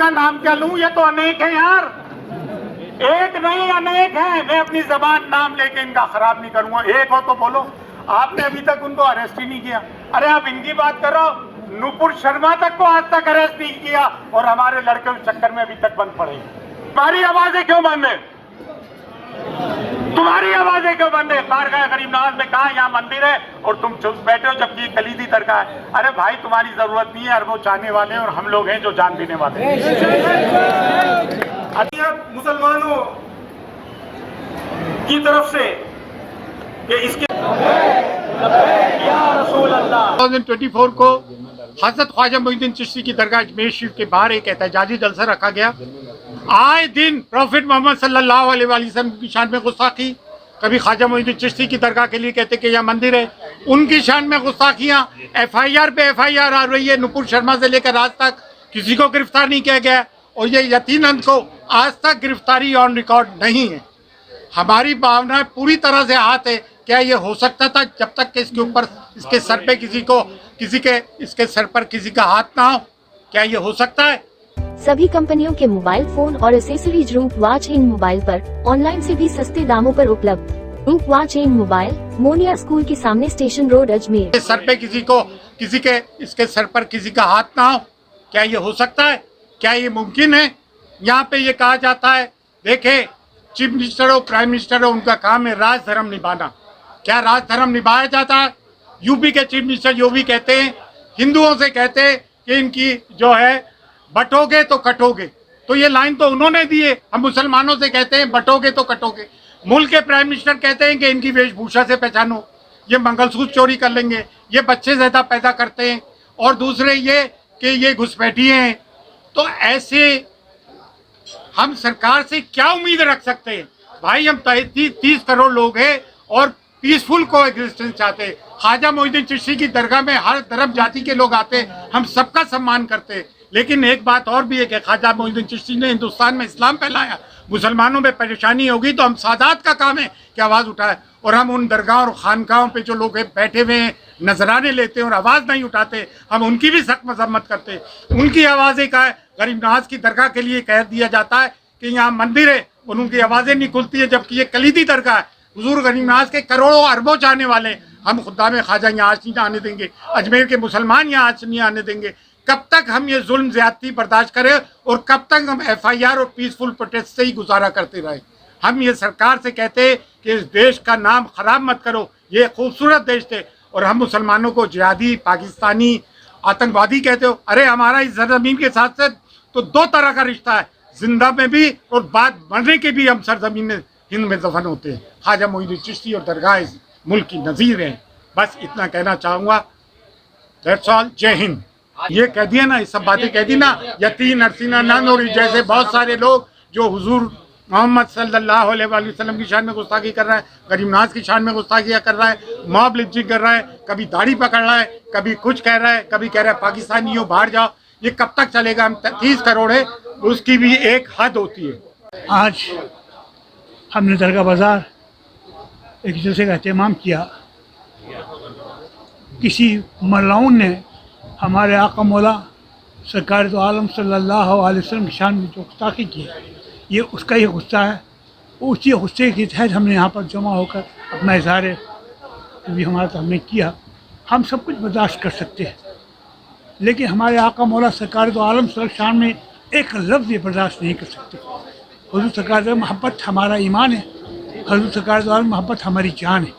का नाम क्या लूं, ये तो अनेक है यार, एक नहीं अनेक है। मैं अपनी जबान नाम लेके इनका खराब नहीं करूंगा, एक हो तो बोलो। आपने अभी तक उनको अरेस्ट ही नहीं किया। अरे आप इनकी बात करो, नुपुर शर्मा तक को आज तक अरेस्ट नहीं किया और हमारे लड़के उस चक्कर में अभी तक बंद पड़े। तुम्हारी आवाजें क्यों बंद है? तुम्हारी आवाजें क्यों बंद है? बारगाह गरीबनवाज में कहा यहाँ मंदिर है और तुम चुप बैठे हो, जबकि कलीदी दरगाह है। अरे भाई तुम्हारी जरूरत नहीं है, अरबों चाहने वाले और हम लोग हैं जो जान देने वाले हैं। मुसलमानों की तरफ से कि इसके 2024 को हजरत ख्वाजा मोइनुद्दीन चिश्ती की दरगाह अजमेर शरीफ के बाहर एक एहतजाजी जलसा रखा गया। आए दिन प्रॉफिट मोहम्मद सल्लल्लाहु अलैहि वसल्लम की शान में गुस्ताखी, कभी ख्वाजा मोइनुद्दीन चिश्ती की दरगाह के लिए कहते कि यह मंदिर है, उनकी शान में गुस्ताखियाँ। FIR पे FIR आ रही है, नुपुर शर्मा से लेकर आज तक किसी को गिरफ्तार नहीं किया गया और ये यकीनन को आज तक गिरफ्तारी ऑन रिकॉर्ड नहीं है। हमारी भावना पूरी तरह से हाथ है। क्या ये हो सकता था जब तक कि इसके ऊपर इसके सर पे इसके सर पर किसी का हाथ ना हो? क्या ये हो सकता है? सभी कंपनियों के मोबाइल फोन और एसेसरीज रूप वॉच इन मोबाइल पर ऑनलाइन से भी सस्ते दामों पर उपलब्ध। रूप watch in mobile, Moniya school के सामने, स्टेशन रोड, अजमेर। सर पे इसके सर पर किसी का हाथ ना हो? क्या ये हो सकता है? क्या ये मुमकिन है? यहाँ पे ये कहा जाता है, देखे चीफ मिनिस्टर हो, प्राइम मिनिस्टर हो, उनका काम है राज धर्म निभाना। क्या राज धर्म निभाया जाता है? यूपी के चीफ मिनिस्टर जो भी कहते हैं, हिंदुओं से कहते हैं कि इनकी जो है बटोगे तो कटोगे, तो ये लाइन तो उन्होंने दी है। हम मुसलमानों से कहते हैं बटोगे तो कटोगे। मुल्क के प्राइम मिनिस्टर कहते हैं कि इनकी वेशभूषा से पहचानो, ये मंगलसूत्र चोरी कर लेंगे, ये बच्चे ज्यादा पैदा करते हैं, और दूसरे ये कि ये घुसपैठिए हैं। तो ऐसे हम सरकार से क्या उम्मीद रख सकते हैं? भाई हम 30 करोड़ लोग हैं और पीसफुल को एग्जिस्टेंस चाहते हैं। ख्वाजा मोइनुद्दीन चिश्ती की दरगाह में हर धर्म जाति के लोग आते हैं, हम सबका सम्मान करते हैं। लेकिन एक बात और भी है कि ख्वाजा मोइनुद्दीन चिश्ती ने हिंदुस्तान में इस्लाम फैलाया। मुसलमानों में परेशानी होगी तो हम सादात का काम है कि आवाज़ उठाए, और हम उन दरगाह और खानकाहों पे जो लोग बैठे हुए हैं नजराने लेते हैं और आवाज़ नहीं उठाते, हम उनकी भी सख्त मजम्मत करते हैं। उनकी आवाज़ें का है, गरीबनवाज की दरगाह के लिए कह दिया जाता है कि यहाँ मंदिर है और उनकी आवाज़ें नहीं खुलती है, जबकि ये कलीदी दरगाह है। हुजूर गरीबनवाज के करोड़ों अरबों चाहने वाले, हम खुदा में ख्वाजा यहाँ आज नहीं आने देंगे, अजमेर के मुसलमान यहाँ आज नहीं आने देंगे। कब तक हम ये जुल्म ज्यादती बर्दाश्त करें और कब तक हम FIR और पीसफुल प्रोटेस्ट से ही गुजारा करते रहे? हम ये सरकार से कहते हैं कि इस देश का नाम खराब मत करो, ये खूबसूरत देश थे, और हम मुसलमानों को जिहादी, पाकिस्तानी, आतंकवादी कहते हो। अरे हमारा इस सरजमीन के साथ साथ तो दो तरह का रिश्ता है, जिंदा में भी और बाद मरने के भी हम सरजमीन में हिंद में दफन होते हैं। ख्वाजा मोइनुद्दीन चिश्ती और दरगाह इस मुल्क की नज़ीर है। बस इतना कहना चाहूँगा। That's all. जय हिंद। ये कह दिया ना, ये सब बातें कह दी ना, यतीन अरसीना नानोरी जैसे बहुत सारे लोग जो हुजूर मोहम्मद सल्लल्लाहु अलैहि वसल्लम की शान में गुस्ताखी कर रहा है, गरीबनवाज की शान में गुस्ताखियाँ कर रहा है, मॉब लिंचिंग कर रहा है, कभी दाढ़ी पकड़ रहा है, कभी कुछ कह रहा है, कभी कह रहा है पाकिस्तानियों बाहर जाओ। ये कब तक चलेगा? हम 30 करोड़ है, उसकी भी एक हद होती है। आज हमने दरगाह बाज़ार एक जलसे का एहतमाम किया। किसी मलाउन ने हमारे आका मौला सरकार दो आलम सल्लल्लाहु अलैहि वसल्लम की शान में जो गुस्ताखी की है, ये उसका ही गुस्सा है। उसी गुस्से के तहत हमने यहाँ पर जमा होकर अपना इजहार भी हमारा तो हमने किया। हम सब कुछ बर्दाश्त कर सकते हैं, लेकिन हमारे आका मौला सरकार दो आलम सल्लल्लाहु अलैहि वसल्लम शान में एक लफ्ज़ ये बर्दाश्त नहीं कर सकते। हुज़ूर सरकार दो मोहब्बत हमारा ईमान है, हुज़ूर सरकार दो आलम मोहब्बत हमारी जान है।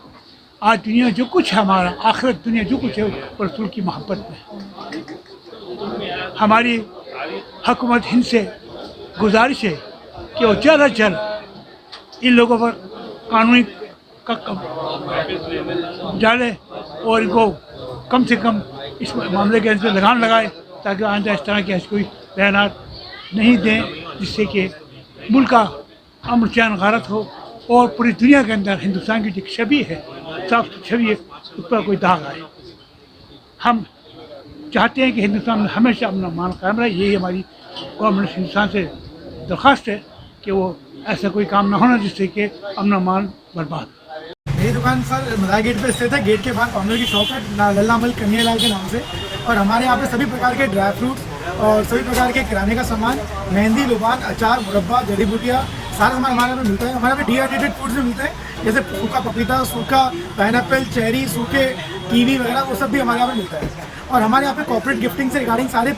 आज दुनिया जो कुछ है हमारा, आखिरत दुनिया जो कुछ है वो रसूल की मोहब्बत में। हमारी हुकूमत हिंद से गुजारिश है कि वो जल्द अज जल्द इन लोगों पर कानूनी डाले और इनको कम से कम इस मामले के अंदर लगाम लगाए, ताकि आइंदा इस तरह के ऐसे कोई बयान नहीं दें जिससे कि मुल्क का अमन चैन गारत हो और पूरी दुनिया के अंदर हिंदुस्तान की जो छवि है, साफ छवि है, उस पर कोई दाग आए। हम चाहते हैं कि हिंदुस्तान में हमेशा अपना मान कायम रहे। यही हमारी गवर्नमेंट हिंदुस्तान से दरख्वास्त है कि वो ऐसा कोई काम ना होना जिससे कि अपना मान बर्बाद। मेरी दुकान सर मदार गेट पे स्थित है। गेट के बाहर कॉर्नर की शॉप है लल्ला मल कन्हैया लाल के नाम से, और हमारे यहाँ पे सभी प्रकार के ड्राई फ्रूट्स और सभी प्रकार के किराने का सामान, मेहंदी, लुबान, अचार, मुरब्बा, जड़ी बूटियाँ, सारा सामान हमारे यहाँ पे मिलता है। हमारे यहाँ पे डिहाइड्रेटेड फूड्स भी मिलते हैं, जैसे सूखा पपीता, सूखा पाइनएप्पल, चेरी, सूखे कीवी वगैरह, वो सब भी हमारे यहाँ पे मिलता है। और हमारे यहाँ पे कॉर्पोरेट गिफ्टिंग से रिगार्डिंग सारे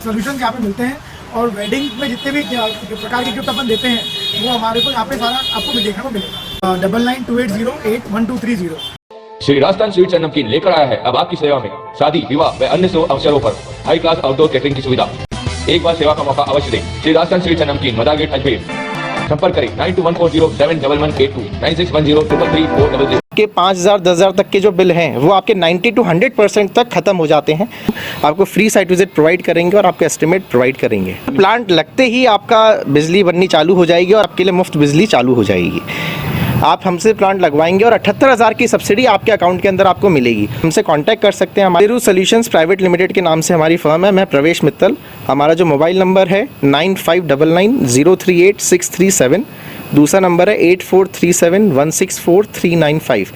सोल्यूशन यहाँ पे मिलते हैं। और वेडिंग में जितने भी प्रकार के गिफ्ट अपन देते हैं वो हमारे को यहाँ पे सारा आपको भी देखने को मिलेगा। 9928081230। श्री राजस्थान स्वीट्स एंड नमकीन लेकर आया है अब आपकी सेवा में शादी, विवाह व अन्य शुभ अवसरों पर हाई क्लास आउटडोर कैटरिंग की सुविधा। एक बार सेवा का मौका अवश्य दें। श्री राजस्थान स्वीट्स एंड नमकीन, मदार गेट, अजमेर। संपर्क करें 9214071182 9610333400। के 5,000 10,000 तक के जो बिल हैं वो आपके 90 to 100% तक खत्म हो जाते हैं। आपको फ्री साइट विजिट प्रोवाइड करेंगे और आपका एस्टिमेट प्रोवाइड करेंगे। प्लांट लगते ही आपका बिजली बननी चालू हो जाएगी और आपके लिए मुफ्त बिजली चालू हो जाएगी। आप हमसे प्लांट लगवाएंगे और 78,000 की सब्सिडी आपके अकाउंट के अंदर आपको मिलेगी। हमसे कांटेक्ट कर सकते हैं। हमारे सॉल्यूशंस प्राइवेट लिमिटेड के नाम से हमारी फर्म है। मैं प्रवेश मित्तल। हमारा जो मोबाइल नंबर है 9599038637। दूसरा नंबर है 8437164395।